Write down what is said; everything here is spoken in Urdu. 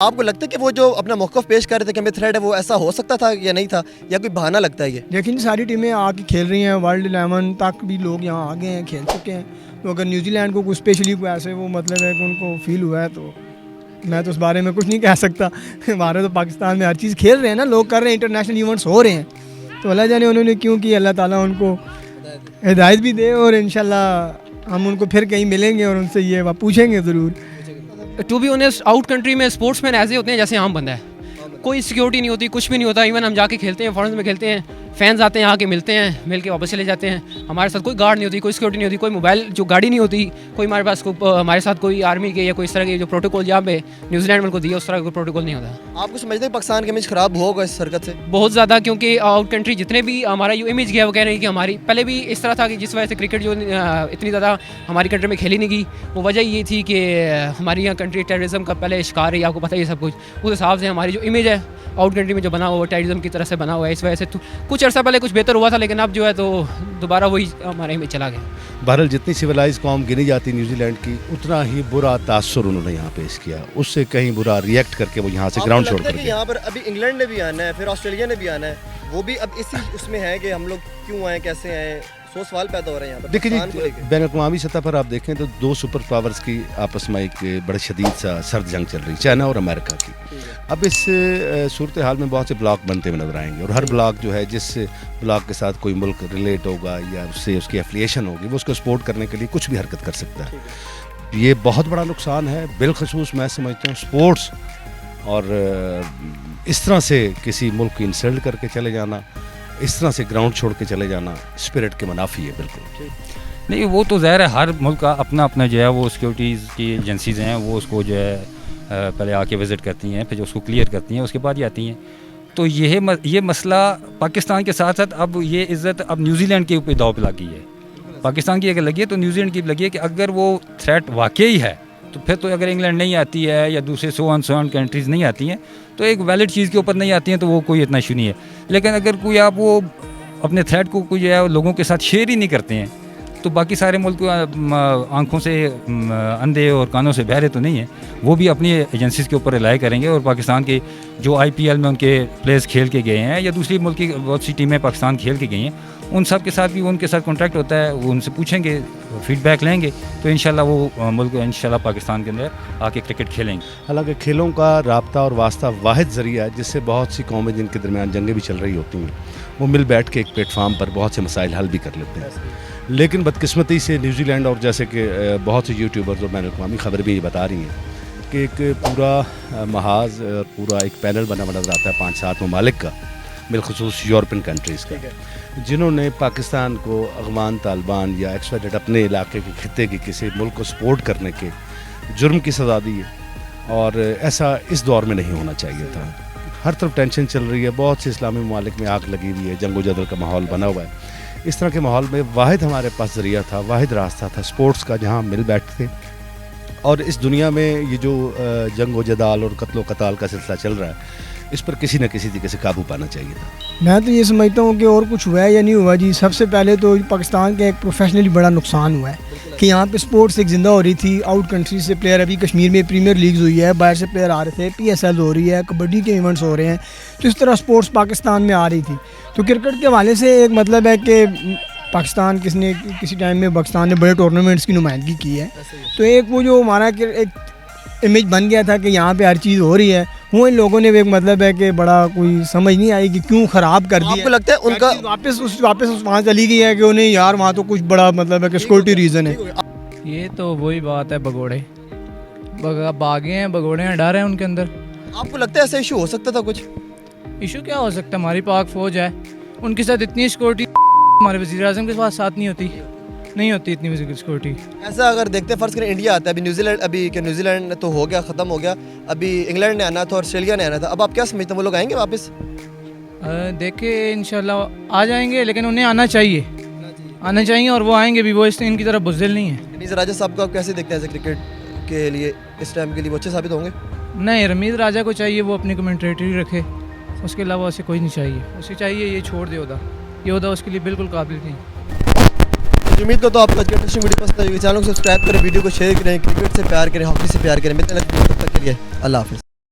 آپ کو لگتا ہے کہ وہ جو اپنا موقف پیش کر رہے تھے کہ ہمیں تھریٹ ہے، وہ ایسا ہو سکتا تھا یا نہیں تھا، یا کوئی بہانہ لگتا ہے یہ؟ لیکن ساری ٹیمیں آ کے کھیل رہی ہیں، ورلڈ 11 تک بھی لوگ یہاں آگے ہیں، کھیل چکے ہیں. تو اگر نیوزی لینڈ کو کوئی اسپیشلی کوئی ایسے وہ مطلب ہے کہ ان کو فیل ہوا ہے تو میں تو اس بارے میں کچھ نہیں کہہ سکتا. ہمارے تو پاکستان میں ہر چیز کھیل رہے ہیں نا، لوگ کر رہے ہیں، انٹرنیشنل ایونٹس ہو رہے ہیں. تو اللہ جانے انہوں نے کیوں کی، اللہ تعالیٰ ان کو ہدایت بھی دے، اور انشاءاللہ ہم ان کو پھر کہیں ملیں گے اور ان سے یہ پوچھیں گے ضرور. To be honest out country میں اسپورٹس مین ایسے ہوتے ہیں جیسے عام بندہ ہے، کوئی سیکورٹی نہیں ہوتی، کچھ بھی نہیں ہوتا. ایون ہم جا کے کھیلتے ہیں، فارنز میں کھیلتے ہیں، فینس آتے ہیں آ کے ملتے ہیں، مل کے واپس چلے جاتے ہیں. ہمارے ساتھ کوئی گارڈ نہیں ہوتی، کوئی سیکورٹی نہیں ہوتی، کوئی موبائل جو گاڑی نہیں ہوتی، کوئی ہمارے پاس ہمارے ساتھ کوئی آرمی کے یا کوئی اس طرح کے جو پروٹوکول جہاں پہ نیوزی لینڈ کو دیا اس طرح کا کوئی پروٹوکول نہیں ہوتا. آپ کو سمجھتے ہیں پاکستان کا امیج خراب ہوگا اس حرکت سے؟ بہت زیادہ، کیونکہ آؤٹ کنٹری جتنے بھی ہمارا جو امیج گیا وہ کہہ رہے ہیں کہ ہماری پہلے بھی اس طرح تھا کہ جس وجہ سے کرکٹ جو اتنی زیادہ ہماری کنٹری میں کھیلی نہیں گئی، وہ وجہ یہ تھی کہ ہماری یہاں کنٹری ٹیررزم کا پہلے شکار ہے، آپ کو پتہ ہے یہ سب کچھ. اس حساب سے ہماری جو امیج ہے آؤٹ کنٹری میں جو بنا ہوا ہے ٹیررزم کی طرح سے بنا ہوا ہے. اس وجہ سے کچھ عرصہ پہلے کچھ بہتر ہوا تھا، لیکن اب جو ہے تو دوبارہ وہی ہمارے امیج چلا گیا. بہرحال جتنی سویلائز قوم گنی جاتی نیوزی لینڈ کی، اتنا ہی برا تاثر انہوں نے یہاں پیش کیا، اس سے کہیں برا ریئیکٹ کر کے وہ یہاں سے گراؤنڈ چھوڑ کر گئے. یہاں پر ابھی انگلینڈ نے بھی آنا ہے، پھر آسٹریلیا نے بھی آنا ہے، وہ بھی اب اسی اس میں ہے کہ ہم لوگ کیوں آئے، کیسے آئے. 100 سوال پیدا ہو رہے ہیں یہاں پر. دیکھیں جی، بین الاقوامی سطح پر آپ دیکھیں تو دو سپر پاورز کی آپس میں ایک بڑے شدید سا سرد جنگ چل رہی ہے، چائنا اور امریکہ کی. اب اس صورتحال میں بہت سے بلاک بنتے ہوئے نظر آئیں گے، اور ہر بلاک جو ہے جس بلاک کے ساتھ کوئی ملک ریلیٹ ہوگا یا اس سے اس کی ایفلیشن ہوگی، وہ اس کو سپورٹ کرنے کے لیے کچھ بھی حرکت کر سکتا ہے. یہ بہت بڑا نقصان ہے، بالخصوص میں سمجھتا ہوں سپورٹس، اور اس طرح سے کسی ملک کی انسلٹ کر کے چلے جانا، اس طرح سے گراؤنڈ چھوڑ کے چلے جانا اسپرٹ کے منافی ہے. بالکل نہیں، وہ تو ظاہر ہے ہر ملک کا اپنا اپنا جو ہے وہ سیکورٹیز کی ایجنسیز ہیں، وہ اس کو جو ہے پہلے آ کے وزٹ کرتی ہیں، پھر جو اس کو کلیئر کرتی ہیں، اس کے بعد ہی آتی ہیں. تو یہ مسئلہ پاکستان کے ساتھ ساتھ اب یہ عزت اب نیوزی لینڈ کے اوپر داؤ پہ لگی ہے. پاکستان کی اگر لگی ہے تو نیوزی لینڈ کی لگی ہے کہ اگر وہ تھریٹ واقعی ہے تو پھر تو اگر انگلینڈ نہیں آتی ہے یا دوسرے سو آن کنٹریز نہیں آتی ہیں تو ایک ویلڈ چیز کے اوپر نہیں آتی ہیں تو وہ کوئی اتنا ایشو نہیں ہے. لیکن اگر کوئی آپ وہ اپنے تھریٹ کو کوئی جو ہے لوگوں کے ساتھ شیئر ہی نہیں کرتے ہیں تو باقی سارے ملک آنکھوں سے اندھے اور کانوں سے بہرے تو نہیں ہیں، وہ بھی اپنی ایجنسیز کے اوپر ریلائی کریں گے. اور پاکستان کے جو IPL میں ان کے پلیئرز کھیل کے گئے ہیں یا دوسری ملک کی بہت سی ٹیمیں پاکستان کھیل کے گئی ہیں، ان سب کے ساتھ بھی ان کے ساتھ کانٹیکٹ ہوتا ہے، وہ ان سے پوچھیں گے، فیڈ بیک لیں گے، تو انشاءاللہ وہ ملک انشاءاللہ پاکستان کے اندر آ کے کرکٹ کھیلیں گے. حالانکہ کھیلوں کا رابطہ اور واسطہ واحد ذریعہ ہے جس سے بہت سی قومیں جن کے درمیان جنگیں بھی چل رہی ہوتی ہیں، وہ مل بیٹھ کے ایک پلیٹ فارم پر بہت سے مسائل حل بھی کر لیتے ہیں. لیکن بدقسمتی سے نیوزی لینڈ، اور جیسے کہ بہت سے یوٹیوبرز اور بین الاقوامی خبر بھی یہ بتا رہی ہیں کہ ایک پورا محاذ، پورا ایک پینل بنا ہوا نظر آتا ہے 5-7 ممالک کا، بالخصوص یورپین کنٹریز کا، جنہوں نے پاکستان کو افغان طالبان یا ایکسپیکٹڈ اپنے علاقے کے خطے کی کسی ملک کو سپورٹ کرنے کے جرم کی سزا دی ہے. اور ایسا اس دور میں نہیں ہونا چاہیے تھا. ہر طرف ٹینشن چل رہی ہے، بہت سے اسلامی ممالک میں آگ لگی ہوئی ہے، جنگ و جدل کا ماحول بنا ہوا ہے. اس طرح کے ماحول میں واحد ہمارے پاس ذریعہ تھا، واحد راستہ تھا سپورٹس کا، جہاں ہم مل بیٹھتے. اور اس دنیا میں یہ جو جنگ و جدال اور قتل و قتال کا سلسلہ چل رہا ہے، اس پر کسی نہ کسی طریقے سے قابو پانا چاہیے تھا. میں تو یہ سمجھتا ہوں کہ اور کچھ ہوا ہے یا نہیں ہوا جی. سب سے پہلے تو پاکستان کا ایک پروفیشنلی بڑا نقصان ہوا ہے کہ یہاں پہ سپورٹس ایک زندہ ہو رہی تھی. آؤٹ کنٹری سے پلیئر، ابھی کشمیر میں پریمیئر لیگز ہوئی ہے، باہر سے پلیئر آ رہے تھے، PSL ہو رہی ہے، کبڈی کے ایونٹس ہو رہے ہیں، تو اس طرح سپورٹس پاکستان میں آ رہی تھی. تو کرکٹ کے حوالے سے ایک مطلب ہے کہ پاکستان کسی ٹائم میں پاکستان نے بڑے ٹورنامنٹس کی نمائندگی کی ہے. تو ایک وہ جو ہمارا ایک امیج بن گیا تھا کہ یہاں پہ ہر چیز ہو رہی ہے، وہ ان لوگوں نے ایک مطلب ہے کہ بڑا کوئی سمجھ نہیں آئی کہ کیوں خراب کر دیا. آپ کو لگتا ہے ان کا واپس وہاں چلی گئی ہے کہ انہیں یار وہاں تو کچھ بڑا مطلب ہے کہ سیکورٹی ریزن ہے. یہ تو وہی بات ہے، بگوڑے باغے ہیں، بگوڑے ہیں، ڈر ہیں ان کے اندر. آپ کو لگتا ہے ایسا ایشو ہو سکتا تھا کچھ؟ ایشو کیا ہو سکتا ہے، ہماری پاک فوج ہے، ان کے ساتھ اتنی سیکورٹی ہمارے وزیر اعظم کے پاس ساتھ نہیں ہوتی اتنی سیکورٹی. ایسا اگر دیکھتے فرض کریں انڈیا آتا ہے، ابھی نیوزی لینڈ تو ہو گیا، ختم ہو گیا، ابھی انگلینڈ نے آنا تھا اور آسٹریلیا نے آنا تھا. اب آپ کیا سمجھتے ہیں وہ لوگ آئیں گے واپس؟ دیکھیں انشاءاللہ آ جائیں گے، لیکن انہیں آنا چاہیے اور وہ آئیں گے بھی. وہ ان کی طرح بزدل نہیں ہے. رمیز راجہ صاحب کو آپ کیسے دیکھتے ہیں کرکٹ کے لیے اس ٹائم کے لیے، وہ اچھے ثابت ہوں گے؟ نہیں، رمیز راجہ کو چاہیے وہ اپنی کمنٹریٹری رکھے، اس کے علاوہ اسے کوئی نہیں چاہیے. اسے چاہیے یہ چھوڑ دے یہ عہدہ اس کے لیے بالکل قابل نہیں. امید کرتا ہوں آپ کو انٹرسٹنگ ویڈیو پسند آئی. چینل کو سبسکرائب کریں، ویڈیو کو شیئر کریں، کرکٹ سے پیار کریں، ہاکی سے پیار کریں. ملتے ہیں تب تک کے لیے اللہ حافظ.